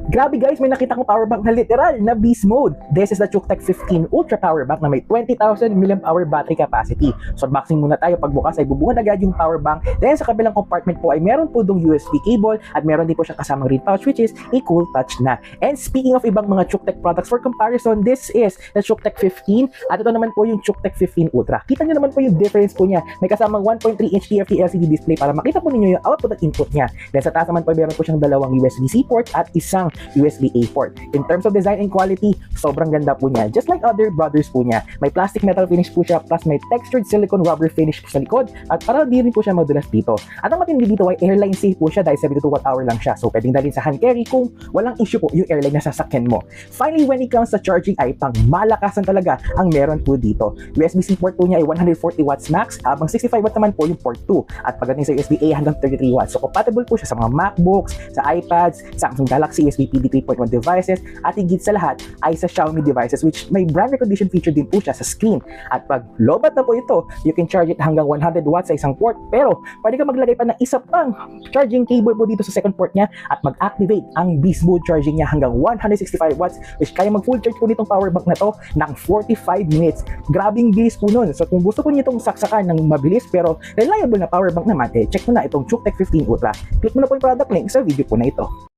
Grabe guys, may nakita kong power bank na literal na beast mode. This is the ChookTech 15 Ultra Power Bank na may 20,000 mAh battery capacity. So unboxing muna tayo. Pagbukas ay bubungan agad yung power bank. Then sa kabilang compartment po ay meron po dong USB cable at meron din po siya kasamang green pouch which is a cool touch na. And speaking of ibang mga ChookTech products for comparison, this is the ChookTech 15 at ito naman po yung ChookTech 15 Ultra. Kita nyo naman po yung difference po niya. May kasamang 1.3 inch TFT LCD display para makita po ninyo yung output at input niya. Then sa taas naman po meron po siyang dalawang USB-C port at isang USB-A port. In terms of design and quality, sobrang ganda po niya. Just like other brothers po niya. May plastic metal finish po siya plus may textured silicone rubber finish po sa likod at para di rin po siya madulas dito. At ang matindi dito ay airline safe po siya dahil 72 watt-hour lang siya. So pwedeng dalhin sa hand carry kung walang issue po yung airline na sasakyan mo. Finally, when it comes sa charging ay pang malakasan talaga ang meron po dito. USB-C port po niya ay 140 watts max, habang 65 watts naman po yung port 2. At pagdating sa USB-A hanggang 33 watts. So compatible po siya sa mga MacBooks, sa iPads, Samsung Galaxy USB PD 3.1 devices, at higit sa lahat ay sa Xiaomi devices which may brand recognition feature din po siya sa screen. At pag lobat na po ito, you can charge it hanggang 100 watts sa isang port, pero pwede ka maglagay pa ng isa pang charging cable po dito sa second port niya at mag-activate ang beast mode charging niya hanggang 165 watts which kaya mag full charge po nitong power bank na to ng 45 minutes. Grabing bilis po nun. So kung gusto po niyo itong saksakan ng mabilis pero reliable na power bank naman, check mo na itong ChookTech 15 Ultra. Click mo na po yung product link sa video po na ito.